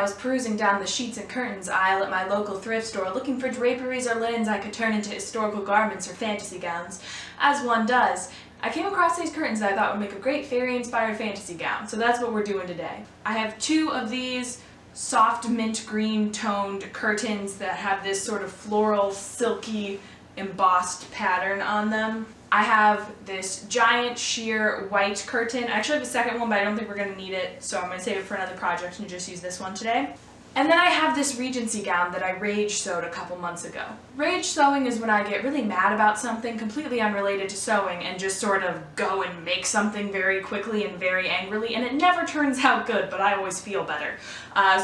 I was perusing down the sheets and curtains aisle at my local thrift store looking for draperies or linens I could turn into historical garments or fantasy gowns, as one does, I came across these curtains that I thought would make a great fairy-inspired fantasy gown, so that's what we're doing today. I have 2 of these soft mint green toned curtains that have this sort of floral, silky, embossed pattern on them. I have this giant sheer white curtain. I actually have a second one, but I don't think we're going to need it, so I'm going to save it for another project and just use this one today. And then I have this Regency gown that I rage sewed a couple months ago. Rage sewing is when I get really mad about something completely unrelated to sewing and just sort of go and make something very quickly and very angrily, and it never turns out good, but I always feel better.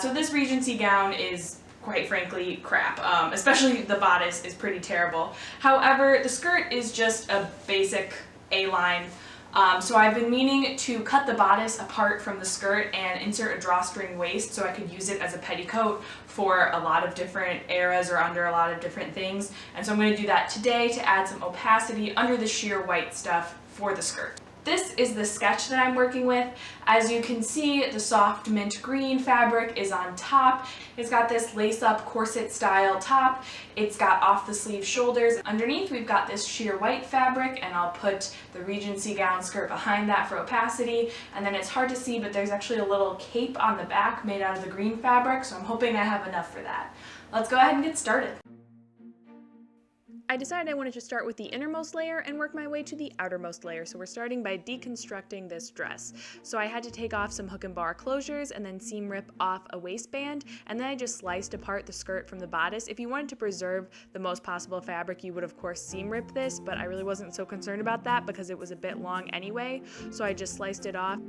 So this Regency gown is quite frankly crap, especially the bodice is pretty terrible. However, the skirt is just a basic A-line. So I've been meaning to cut the bodice apart from the skirt and insert a drawstring waist so I could use it as a petticoat for a lot of different eras or under a lot of different things. And so I'm going to do that today to add some opacity under the sheer white stuff for the skirt. This is the sketch that I'm working with. As you can see, the soft mint green fabric is on top. It's got this lace-up corset style top. It's got off the sleeve shoulders. Underneath we've got this sheer white fabric, and I'll put the Regency gown skirt behind that for opacity. And then it's hard to see, but there's actually a little cape on the back made out of the green fabric, so I'm hoping I have enough for that. Let's go ahead and get started. I decided I wanted to start with the innermost layer and work my way to the outermost layer, so we're starting by deconstructing this dress. So I had to take off some hook and bar closures and then seam rip off a waistband, and then I just sliced apart the skirt from the bodice. If you wanted to preserve the most possible fabric, you would of course seam rip this, but I really wasn't so concerned about that because it was a bit long anyway, so I just sliced it off.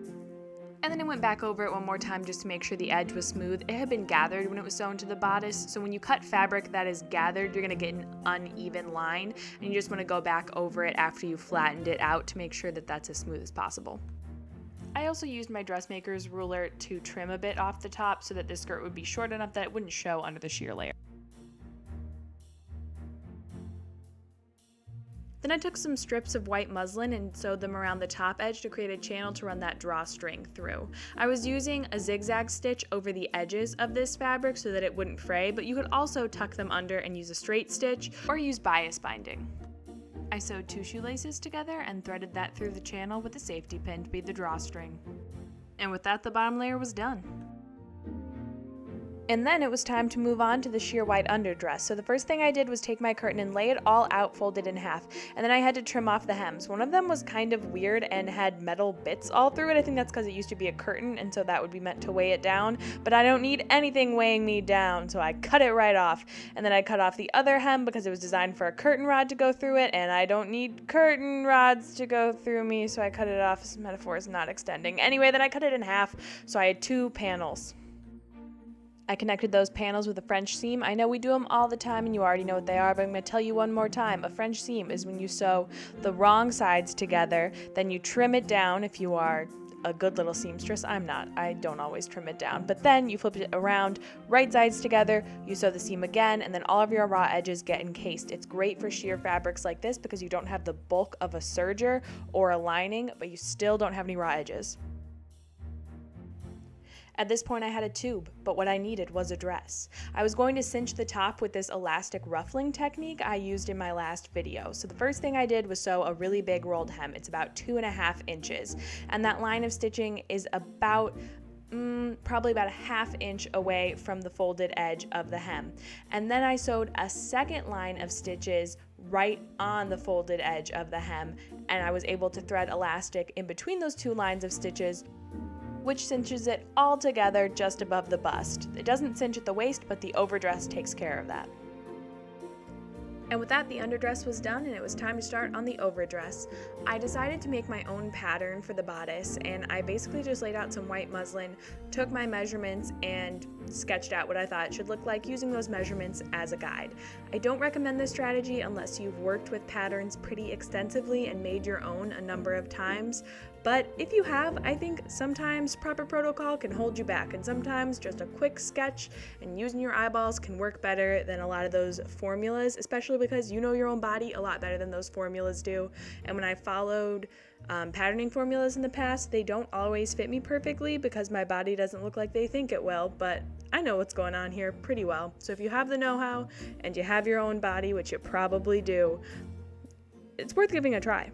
And then I went back over it one more time just to make sure the edge was smooth. It had been gathered when it was sewn to the bodice, so when you cut fabric that is gathered, you're going to get an uneven line, and you just want to go back over it after you flattened it out to make sure that that's as smooth as possible. I also used my dressmaker's ruler to trim a bit off the top so that this skirt would be short enough that it wouldn't show under the sheer layer. Then I took some strips of white muslin and sewed them around the top edge to create a channel to run that drawstring through. I was using a zigzag stitch over the edges of this fabric so that it wouldn't fray, but you could also tuck them under and use a straight stitch or use bias binding. I sewed 2 shoelaces together and threaded that through the channel with a safety pin to be the drawstring. And with that, the bottom layer was done. And then it was time to move on to the sheer white underdress. So the first thing I did was take my curtain and lay it all out folded in half, and then I had to trim off the hems. One of them was kind of weird and had metal bits all through it. I think that's because it used to be a curtain, and so that would be meant to weigh it down, but I don't need anything weighing me down, so I cut it right off. And then I cut off the other hem because it was designed for a curtain rod to go through it, and I don't need curtain rods to go through me, so I cut it off. This metaphor is not extending. Anyway, then I cut it in half, so I had 2 panels. I connected those panels with a French seam. I know we do them all the time and you already know what they are, but I'm going to tell you one more time. A French seam is when you sew the wrong sides together, then you trim it down if you are a good little seamstress. I'm not. I don't always trim it down. But then you flip it around, right sides together, you sew the seam again, and then all of your raw edges get encased. It's great for sheer fabrics like this because you don't have the bulk of a serger or a lining, but you still don't have any raw edges. At this point I had a tube, but what I needed was a dress. I was going to cinch the top with this elastic ruffling technique I used in my last video. So the first thing I did was sew a really big rolled hem. It's about 2.5 inches, and that line of stitching is about probably about a 1/2 inch away from the folded edge of the hem. And then I sewed a second line of stitches right on the folded edge of the hem, and I was able to thread elastic in between those 2 lines of stitches, which cinches it all together just above the bust. It doesn't cinch at the waist, but the overdress takes care of that. And with that, the underdress was done and it was time to start on the overdress. I decided to make my own pattern for the bodice, and I basically just laid out some white muslin, took my measurements, and sketched out what I thought it should look like using those measurements as a guide. I don't recommend this strategy unless you've worked with patterns pretty extensively and made your own a number of times, but if you have, I think sometimes proper protocol can hold you back, and sometimes just a quick sketch and using your eyeballs can work better than a lot of those formulas, especially because you know your own body a lot better than those formulas do. And when I followed patterning formulas in the past. They don't always fit me perfectly because my body doesn't look like they think it will, but I know what's going on here pretty well. So if you have the know-how and you have your own body, which you probably do, it's worth giving a try.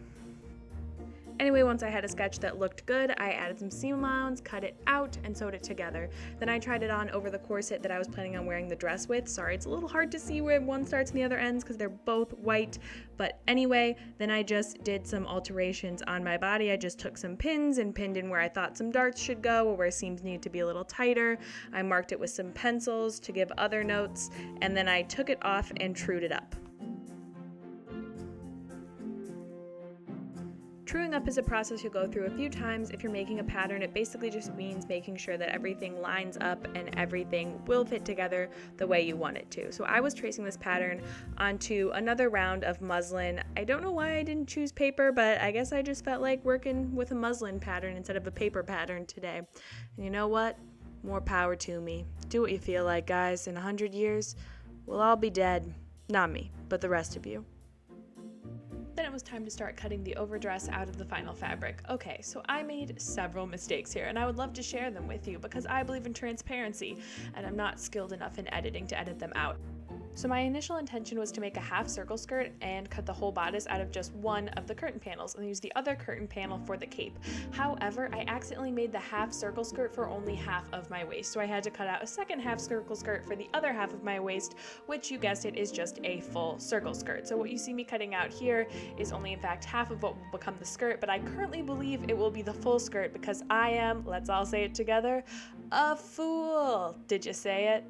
Anyway, once I had a sketch that looked good, I added some seam allowance, cut it out, and sewed it together. Then I tried it on over the corset that I was planning on wearing the dress with. Sorry, it's a little hard to see where one starts and the other ends because they're both white. But anyway, then I just did some alterations on my body. I just took some pins and pinned in where I thought some darts should go or where seams needed to be a little tighter. I marked it with some pencils to give other notes, and then I took it off and trued it up. Truing up is a process you'll go through a few times. If you're making a pattern, it basically just means making sure that everything lines up and everything will fit together the way you want it to. So I was tracing this pattern onto another round of muslin. I don't know why I didn't choose paper, but I guess I just felt like working with a muslin pattern instead of a paper pattern today. And you know what? More power to me. Do what you feel like, guys. In 100 years, we'll all be dead. Not me, but the rest of you. Then it was time to start cutting the overdress out of the final fabric. Okay, so I made several mistakes here, and I would love to share them with you because I believe in transparency, and I'm not skilled enough in editing to edit them out. So my initial intention was to make a half circle skirt and cut the whole bodice out of just one of the curtain panels and use the other curtain panel for the cape. However, I accidentally made the half circle skirt for only half of my waist, so I had to cut out a second half circle skirt for the other half of my waist, which, you guessed it, is just a full circle skirt. So what you see me cutting out here is only in fact half of what will become the skirt, but I currently believe it will be the full skirt because I am, let's all say it together, a fool. Did you say it?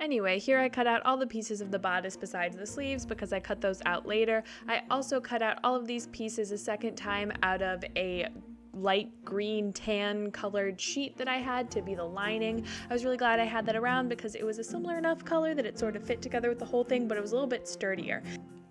Anyway, here I cut out all the pieces of the bodice besides the sleeves because I cut those out later. I also cut out all of these pieces a second time out of a light green tan colored sheet that I had to be the lining. I was really glad I had that around because it was a similar enough color that it sort of fit together with the whole thing, but it was a little bit sturdier.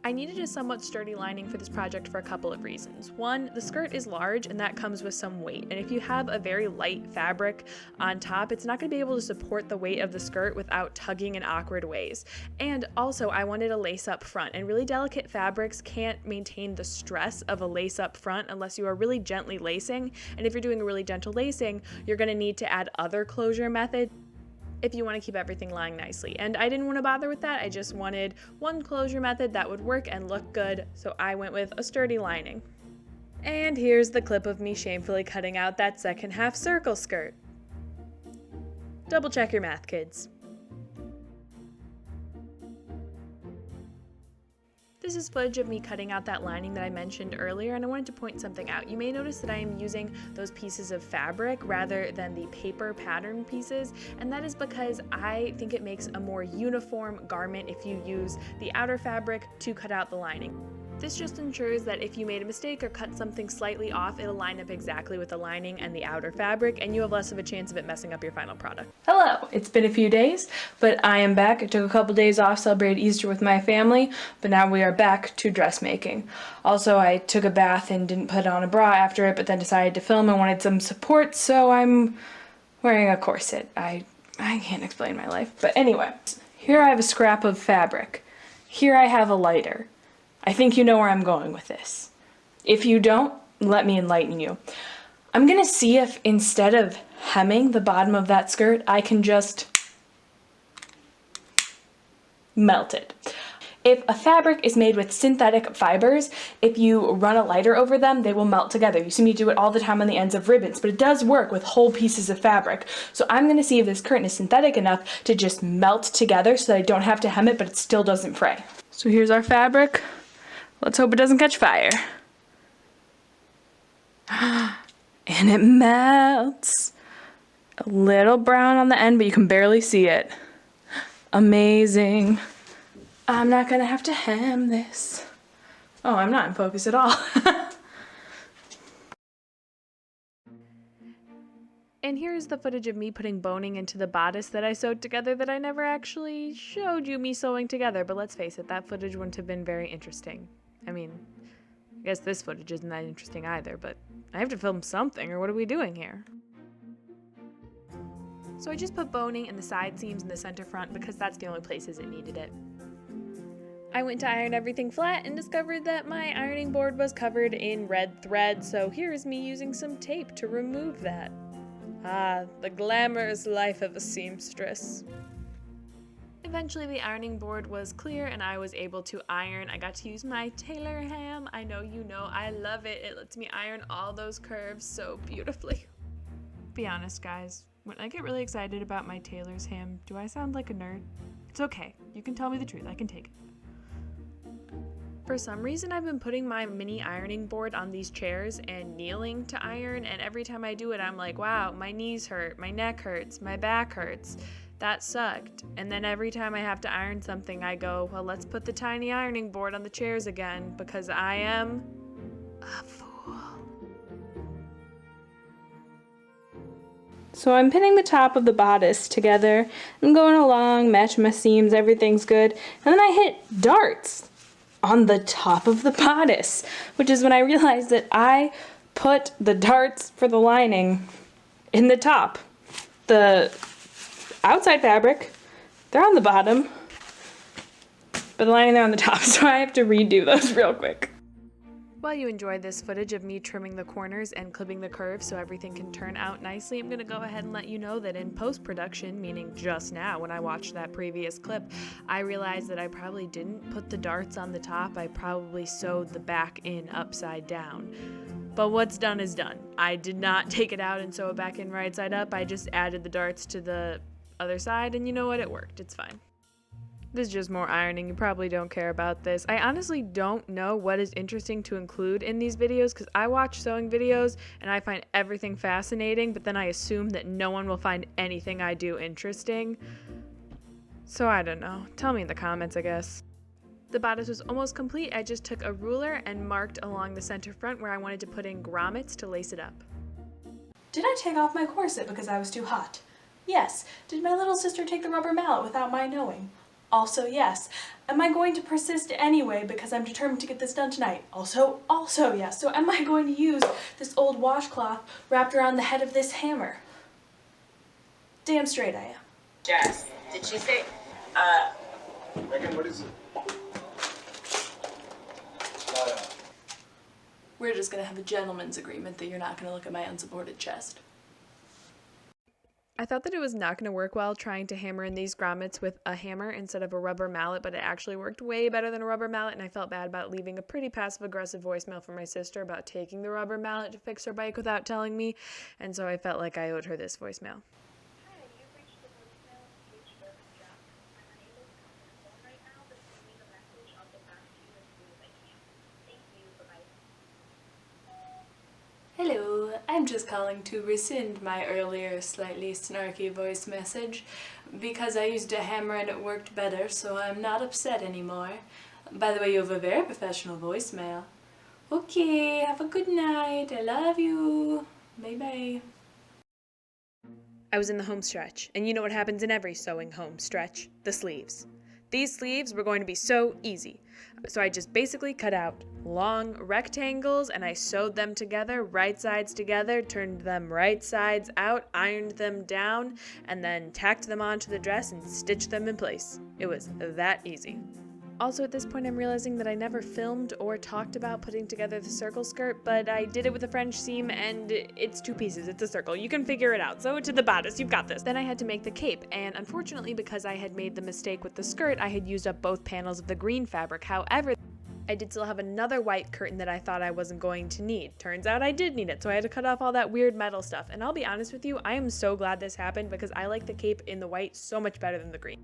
I needed a somewhat sturdy lining for this project for a couple of reasons. One, the skirt is large and that comes with some weight, and if you have a very light fabric on top, it's not going to be able to support the weight of the skirt without tugging in awkward ways. And also, I wanted a lace up front, and really delicate fabrics can't maintain the stress of a lace up front unless you are really gently lacing, and if you're doing a really gentle lacing, you're going to need to add other closure methods if you want to keep everything lying nicely. And I didn't want to bother with that. I just wanted one closure method that would work and look good, so I went with a sturdy lining. And here's the clip of me shamefully cutting out that second half circle skirt. Double check your math, kids. This is footage of me cutting out that lining that I mentioned earlier, and I wanted to point something out. You may notice that I am using those pieces of fabric rather than the paper pattern pieces, and that is because I think it makes a more uniform garment if you use the outer fabric to cut out the lining. This just ensures that if you made a mistake or cut something slightly off, it'll line up exactly with the lining and the outer fabric, and you have less of a chance of it messing up your final product. Hello! It's been a few days, but I am back. I took a couple days off, celebrated Easter with my family, but now we are back to dressmaking. Also, I took a bath and didn't put on a bra after it, but then decided to film and wanted some support, so I'm wearing a corset. I can't explain my life. But anyway, here I have a scrap of fabric. Here I have a lighter. I think you know where I'm going with this. If you don't, let me enlighten you. I'm gonna see if instead of hemming the bottom of that skirt, I can just melt it. If a fabric is made with synthetic fibers, if you run a lighter over them, they will melt together. You see me do it all the time on the ends of ribbons, but it does work with whole pieces of fabric. So I'm gonna see if this curtain is synthetic enough to just melt together so that I don't have to hem it, but it still doesn't fray. So here's our fabric. Let's hope it doesn't catch fire. And it melts. A little brown on the end, but you can barely see it. Amazing. I'm not gonna have to hem this. Oh, I'm not in focus at all. And here's the footage of me putting boning into the bodice that I sewed together that I never actually showed you me sewing together, but let's face it, that footage wouldn't have been very interesting. I mean, I guess this footage isn't that interesting either, but I have to film something, or what are we doing here? So I just put boning in the side seams and the center front because that's the only places it needed it. I went to iron everything flat and discovered that my ironing board was covered in red thread, so here's me using some tape to remove that. Ah, the glamorous life of a seamstress. Eventually the ironing board was clear and I was able to iron. I got to use my tailor ham. I know you know I love it. It lets me iron all those curves so beautifully. Be honest, guys. When I get really excited about my tailor's ham, do I sound like a nerd? It's okay. You can tell me the truth. I can take it. For some reason, I've been putting my mini ironing board on these chairs and kneeling to iron, and every time I do it, I'm like, wow, my knees hurt, my neck hurts, my back hurts. That sucked. And then every time I have to iron something, I go, well, let's put the tiny ironing board on the chairs again, because I am a fool. So I'm pinning the top of the bodice together. I'm going along, matching my seams, everything's good. And then I hit darts on the top of the bodice, which is when I realized that I put the darts for the lining in the top. The outside fabric, they're on the bottom, but the lining they're on the top, so I have to redo those real quick. While you enjoy this footage of me trimming the corners and clipping the curves so everything can turn out nicely, I'm gonna go ahead and let you know that in post-production, meaning just now when I watched that previous clip, I realized that I probably didn't put the darts on the top. I probably sewed the back in upside down. But what's done is done. I did not take it out and sew it back in right side up. I just added the darts to the other side, and you know what? It worked. It's fine. This is just more ironing. You probably don't care about this. I honestly don't know what is interesting to include in these videos because I watch sewing videos and I find everything fascinating, but then I assume that no one will find anything I do interesting. So I don't know. Tell me in the comments, I guess. The bodice was almost complete. I just took a ruler and marked along the center front where I wanted to put in grommets to lace it up. Did I take off my corset because I was too hot? Yes. Did my little sister take the rubber mallet without my knowing? Also yes. Am I going to persist anyway because I'm determined to get this done tonight? Also yes. So am I going to use this old washcloth wrapped around the head of this hammer? Damn straight I am. Jess, did she say, Megan, what is it? We're just gonna have a gentleman's agreement that you're not gonna look at my unsupported chest. I thought that it was not going to work well trying to hammer in these grommets with a hammer instead of a rubber mallet, but it actually worked way better than a rubber mallet, and I felt bad about leaving a pretty passive-aggressive voicemail for my sister about taking the rubber mallet to fix her bike without telling me, and so I felt like I owed her this voicemail. Hi, you've reached the voicemail page for Trapp. I'm unable to come to the phone right now, but if you leave a message, I'll get back to you as soon as I can. Thank you. Bye-bye. Hello, I'm just calling to rescind my earlier slightly snarky voice message because I used a hammer and it worked better, so I'm not upset anymore. By the way, you have a very professional voicemail. Okay, have a good night. I love you. Bye-bye. I was in the home stretch, and you know what happens in every sewing home stretch? The sleeves. These sleeves were going to be so easy. So I just basically cut out long rectangles and I sewed them together, right sides together, turned them right sides out, ironed them down, and then tacked them onto the dress and stitched them in place. It was that easy. Also at this point I'm realizing that I never filmed or talked about putting together the circle skirt, but I did it with a French seam and it's two pieces, it's a circle. You can figure it out. Sew it to the bodice, you've got this. Then I had to make the cape, and unfortunately because I had made the mistake with the skirt, I had used up both panels of the green fabric. However, I did still have another white curtain that I thought I wasn't going to need. Turns out I did need it, so I had to cut off all that weird metal stuff. And I'll be honest with you, I am so glad this happened because I like the cape in the white so much better than the green.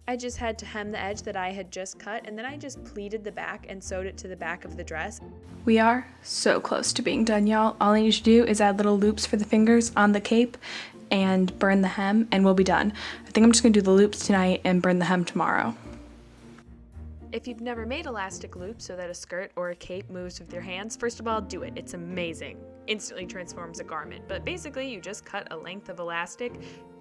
I just had to hem the edge that I had just cut, and then I just pleated the back and sewed it to the back of the dress. We are so close to being done, y'all. All I need to do is add little loops for the fingers on the cape and burn the hem, and we'll be done. I think I'm just gonna do the loops tonight and burn the hem tomorrow. If you've never made elastic loops so that a skirt or a cape moves with your hands, first of all, do it. It's amazing. Instantly transforms a garment. But basically, you just cut a length of elastic,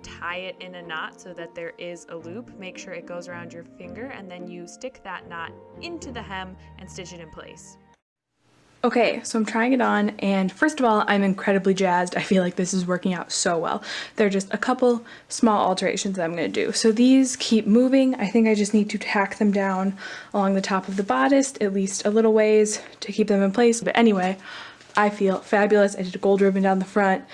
tie it in a knot so that there is a loop, make sure it goes around your finger, and then you stick that knot into the hem and stitch it in place. Okay, so I'm trying it on, and first of all, I'm incredibly jazzed. I feel like this is working out so well. There are just a couple small alterations that I'm going to do. So these keep moving. I think I just need to tack them down along the top of the bodice, at least a little ways, to keep them in place. But anyway, I feel fabulous. I did a gold ribbon down the front.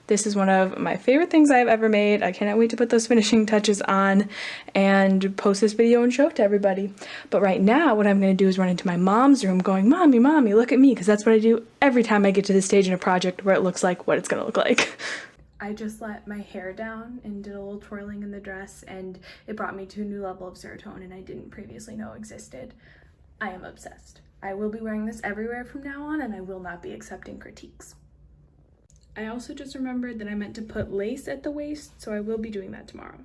This is one of my favorite things I've ever made. I cannot wait to put those finishing touches on and post this video and show it to everybody. But right now, what I'm going to do is run into my mom's room going, "Mommy, Mommy, look at me," because that's what I do every time I get to this stage in a project where it looks like what it's going to look like. I just let my hair down and did a little twirling in the dress, and it brought me to a new level of serotonin I didn't previously know existed. I am obsessed. I will be wearing this everywhere from now on, and I will not be accepting critiques. I also just remembered that I meant to put lace at the waist, so I will be doing that tomorrow.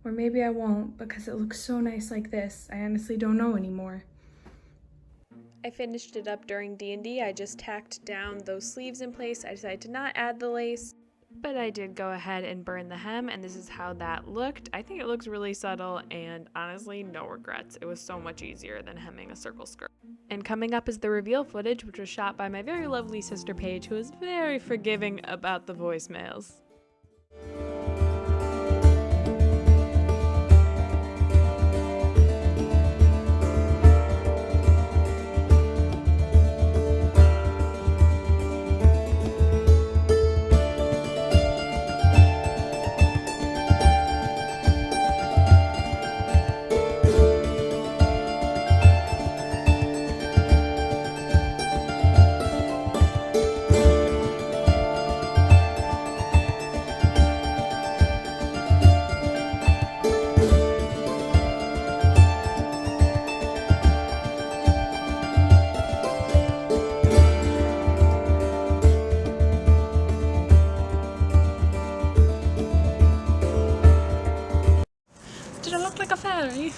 Or maybe I won't, because it looks so nice like this. I honestly don't know anymore. I finished it up during D&D. I just tacked down those sleeves in place. I decided to not add the lace, but I did go ahead and burn the hem, and this is how that looked. I think it looks really subtle, and honestly, no regrets. It was so much easier than hemming a circle skirt. And coming up is the reveal footage, which was shot by my very lovely sister Paige, who is very forgiving about the voicemails. Did I look like a fairy?